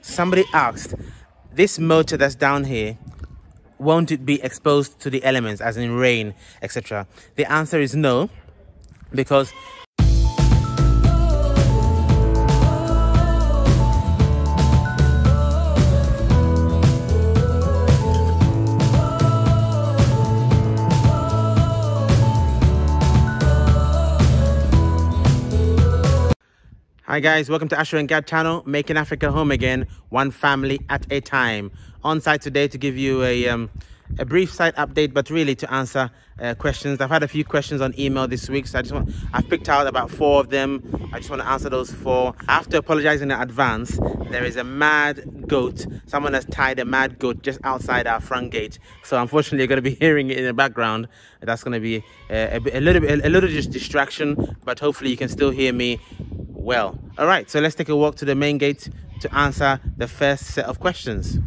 Somebody asked, this motor that's down here, won't it be exposed to the elements, as in rain, etc.? The answer is no, because hi guys, welcome to Asher and Gad channel, making Africa home again, one family at a time. On site today to give you a brief site update, but really to answer questions. I've had a few questions on email this week, so I've picked out about 4 of them. I just want to answer those 4. After apologizing in advance, there is a mad goat. Someone has tied a mad goat just outside our front gate, so unfortunately you're going to be hearing it in the background. That's going to be a little just distraction, but hopefully you can still hear me well. All right, so let's take a walk to the main gate to answer the first set of questions.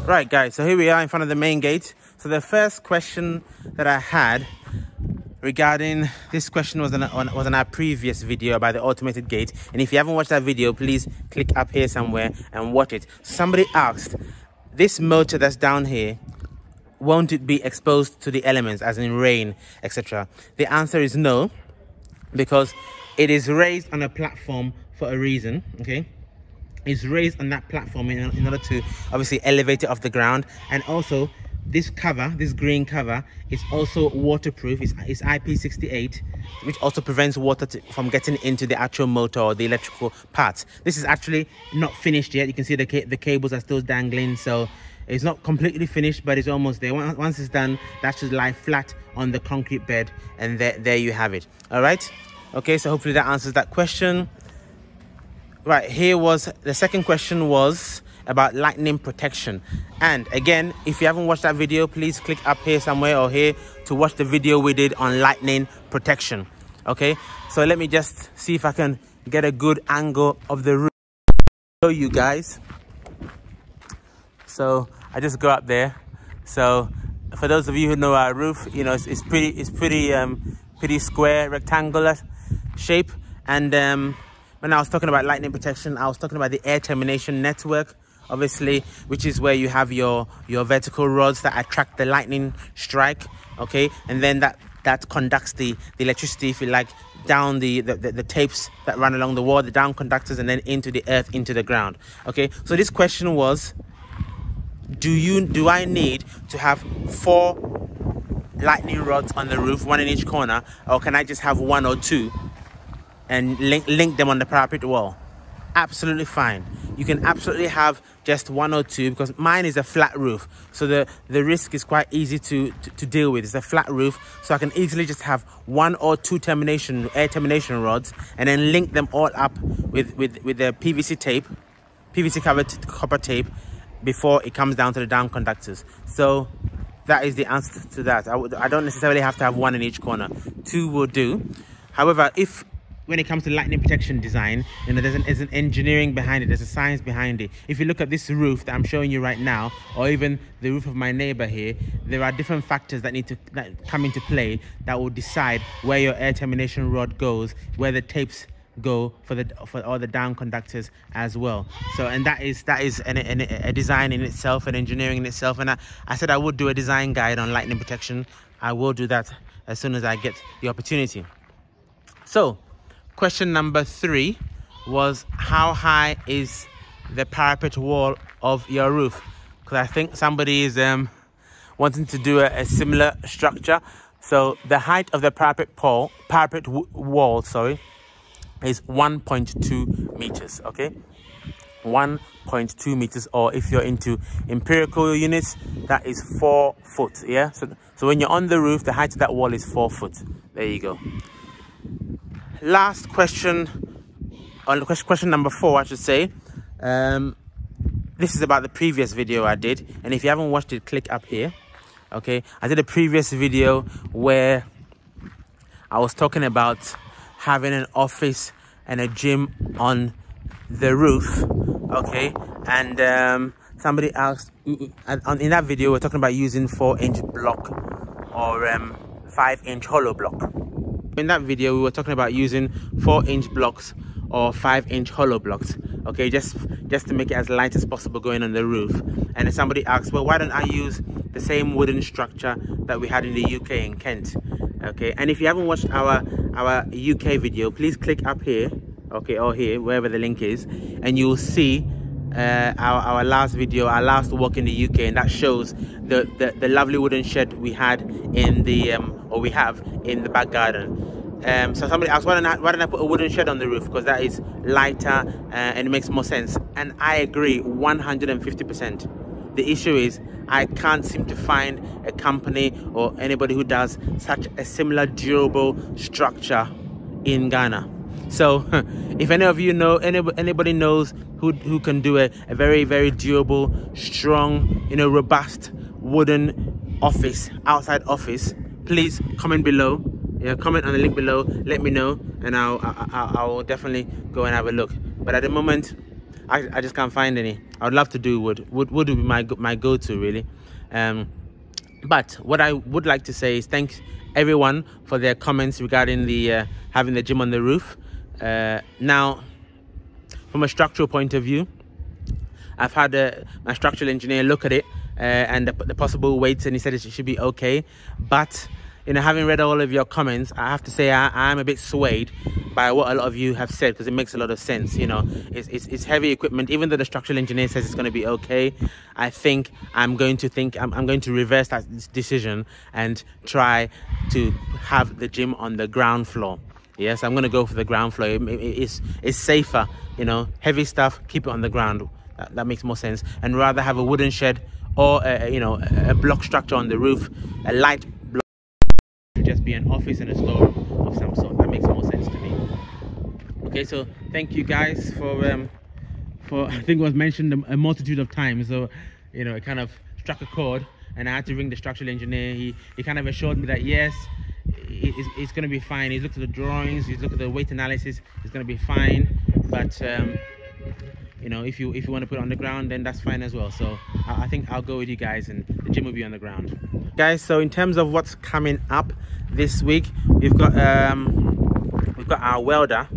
Right guys, so here we are in front of the main gate. So the first question that I had regarding this question was on our previous video about the automated gate, and if you haven't watched that video, please click up here somewhere and watch it. Somebody asked, this motor that's down here, won't it be exposed to the elements, as in rain, etc.? The answer is no, because it is raised on a platform for a reason. Okay, it's raised on that platform in order to obviously elevate it off the ground, and also this cover, this green cover, is also waterproof. It's IP68, which also prevents water from getting into the actual motor or the electrical parts. This is actually not finished yet. You can see the cables are still dangling, so it's not completely finished, but it's almost there. Once it's done, that should lie flat on the concrete bed, and there you have it. All right, okay, so hopefully that answers that question. Right, here was the second question, was about lightning protection. And again, if you haven't watched that video, please click up here somewhere or here to watch the video we did on lightning protection. Okay, so let me just see if I can get a good angle of the roof to show you guys. So I just go up there. So for those of you who know our roof, you know, it's pretty square, rectangular shape. And when I was talking about lightning protection, I was talking about the air termination network, obviously, which is where you have your vertical rods that attract the lightning strike, okay, and then that conducts the electricity, if you like, down the tapes that run along the wall, the down conductors, and then into the earth, into the ground. Okay, so this question was, do I need to have 4 lightning rods on the roof, 1 in each corner, or can I just have 1 or 2 and link them on the parapet wall? Absolutely fine. You can absolutely have just 1 or 2, because mine is a flat roof, so the risk is quite easy to deal with. It's a flat roof, so I can easily just have 1 or 2 air termination rods, and then link them all up with the PVC covered copper tape before it comes down to the down conductors. So that is the answer to that. I don't necessarily have to have 1 in each corner. 2 will do. However, when it comes to lightning protection design, you know, there's an engineering behind it, there's a science behind it. If you look at this roof that I'm showing you right now, or even the roof of my neighbor here, there are different factors that come into play that will decide where your air termination rod goes, where the tapes go for all the down conductors as well. So, and that is a design in itself, an engineering in itself. And I said I would do a design guide on lightning protection. I will do that as soon as I get the opportunity. So question number 3 was, how high is the parapet wall of your roof? Because I think somebody is wanting to do a similar structure. So the height of the parapet wall, is 1.2 meters. Okay, 1.2 meters, or if you're into empirical units, that is 4 foot. Yeah, so when you're on the roof, the height of that wall is 4 foot. There you go. Last question, on question number 4, I should say. This is about the previous video I did, and if you haven't watched it, click up here. Okay, I did a previous video where I was talking about having an office and a gym on the roof. Okay, and somebody asked in that video, we're talking about using 4-inch block or 5-inch hollow block. In that video, we were talking about using 4-inch blocks or 5-inch hollow blocks. Okay, just to make it as light as possible going on the roof. And then somebody asked, well, why don't I use the same wooden structure that we had in the UK in Kent? Okay, and if you haven't watched our UK video, please click up here, okay, or here, wherever the link is, and you'll see our last video, our last walk in the UK, and that shows the lovely wooden shed we had in the or we have in the back garden. So somebody asked, why don't I put a wooden shed on the roof, because that is lighter and it makes more sense. And I agree 150%. The issue is I can't seem to find a company or anybody who does such a similar durable structure in Ghana. So if any of you know, anybody knows who can do a very, very durable, strong, robust wooden office, outside office, please comment below. Comment on the link below, let me know, and I'll definitely go and have a look. But at the moment, I just can't find any. I would love to do wood. Wood would be my go-to, really. But what I would like to say is thanks everyone for their comments regarding the having the gym on the roof. Now, from a structural point of view, I've had my structural engineer look at it and the possible weights, and he said it should be okay. But having read all of your comments, I have to say I'm a bit swayed by what a lot of you have said, because it makes a lot of sense. It's heavy equipment. Even though the structural engineer says it's going to be okay, I think I'm going to reverse that decision and try to have the gym on the ground floor. Yes, I'm going to go for the ground floor. It's safer. Heavy stuff, keep it on the ground. That makes more sense. And rather have a wooden shed or a block structure on the roof, a light block. Just be an office and a store of some sort. That makes more sense to me. Okay, so thank you guys for I think it was mentioned a multitude of times, so it kind of struck a chord, and I had to ring the structural engineer. He kind of assured me that yes, it's going to be fine. He's looked at the drawings, he's looked at the weight analysis, it's going to be fine. But if you want to put it on the ground, then that's fine as well. So I think I'll go with you guys, and the gym will be on the ground. Guys, so in terms of what's coming up this week, we've got our welder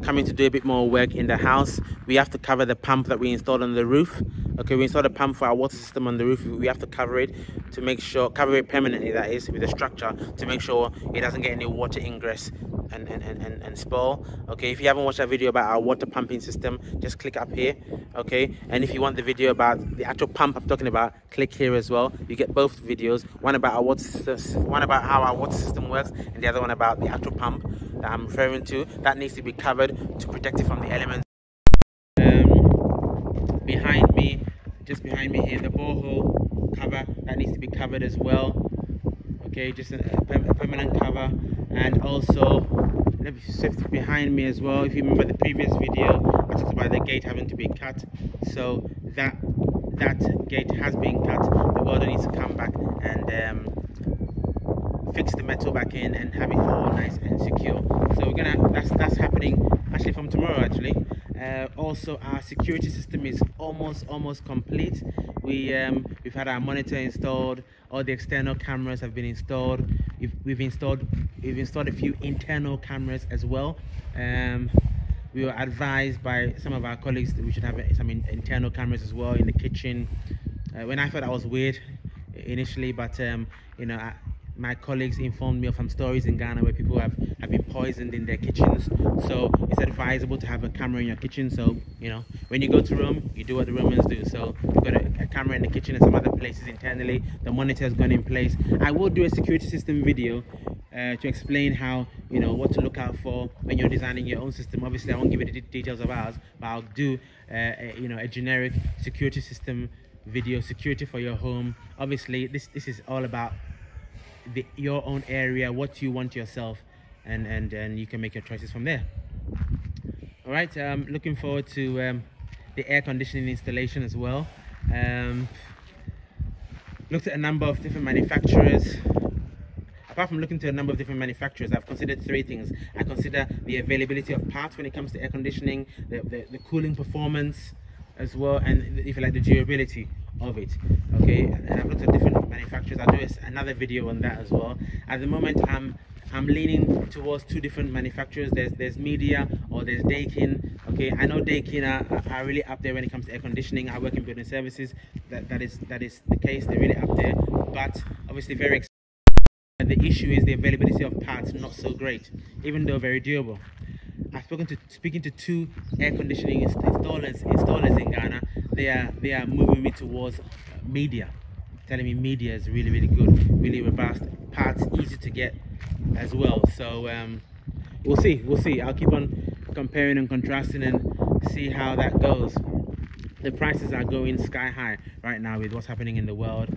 coming to do a bit more work in the house. We have to cover the pump that we installed on the roof. Okay, we installed a pump for our water system on the roof. We have to cover it to make sure, cover it permanently, that is, with the structure, to make sure it doesn't get any water ingress and spoil. Okay, if you haven't watched that video about our water pumping system, just click up here. Okay, and if you want the video about the actual pump I'm talking about, click here as well. You get both videos, one about our water system, one about how our water system works, and the other one about the actual pump that I'm referring to. That needs to be covered to protect it from the elements. Behind me, just behind me here, the borehole cover, that needs to be covered as well. Okay, just a permanent cover. And also behind me as well, if you remember the previous video, I talked about the gate having to be cut. So that gate has been cut. The welder needs to come back and fix the metal back in and have it all nice and secure. So that's happening actually from tomorrow actually. Also, our security system is almost complete. We've had our monitor installed, all the external cameras have been installed. We've installed a few internal cameras as well. We were advised by some of our colleagues that we should have some internal cameras as well in the kitchen. When I thought that was weird initially, but my colleagues informed me of some stories in Ghana where people have been poisoned in their kitchens. So it's advisable to have a camera in your kitchen. So when you go to Rome, you do what the Romans do. So we've got a camera in the kitchen and some other places internally. The monitor has gone in place. I will do a security system video to explain how what to look out for when you're designing your own system. Obviously I won't give you the details of ours, but I'll do a generic security system video, security for your home. Obviously this is all about your own area, what you want yourself, and you can make your choices from there. All right, looking forward to the air conditioning installation as well. looked at a number of different manufacturers. Apart from looking to a number of different manufacturers, I've considered three things. I consider the availability of parts when it comes to air conditioning, the cooling performance as well, and if you like, the durability of it. Okay, and I've looked at different manufacturers. I'll do another video on that as well. At the moment, I'm leaning towards two different manufacturers. There's Media or there's Daikin. Okay, I know Daikin are really up there when it comes to air conditioning. I work in building services. That is the case. They're really up there, but obviously very expensive. The issue is the availability of parts not so great, even though very durable. I've speaking to two air conditioning installers in Ghana. They are moving me towards Media, telling me Media is really good, really robust, parts easy to get as well. So we'll see. I'll keep on comparing and contrasting and see how that goes. The prices are going sky high right now with what's happening in the world.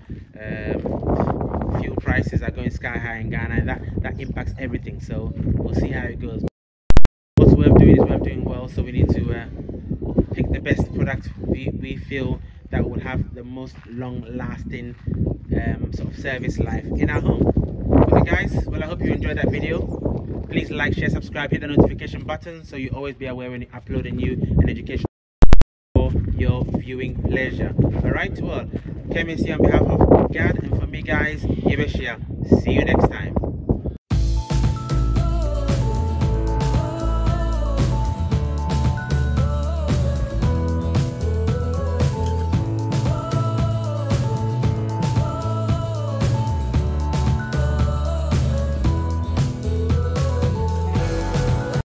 Fuel prices are going sky high in Ghana, and that impacts everything. So we'll see how it goes. What's worth doing is worth doing well. So we need to pick the best product we feel that will have the most long-lasting sort of service life in our home. Okay, guys. Well, I hope you enjoyed that video. Please like, share, subscribe, hit the notification button so you always be aware when you upload a new and educational for your viewing pleasure. All right. Well, KMC on behalf of God and for me, guys, Yebeshia. See you next time.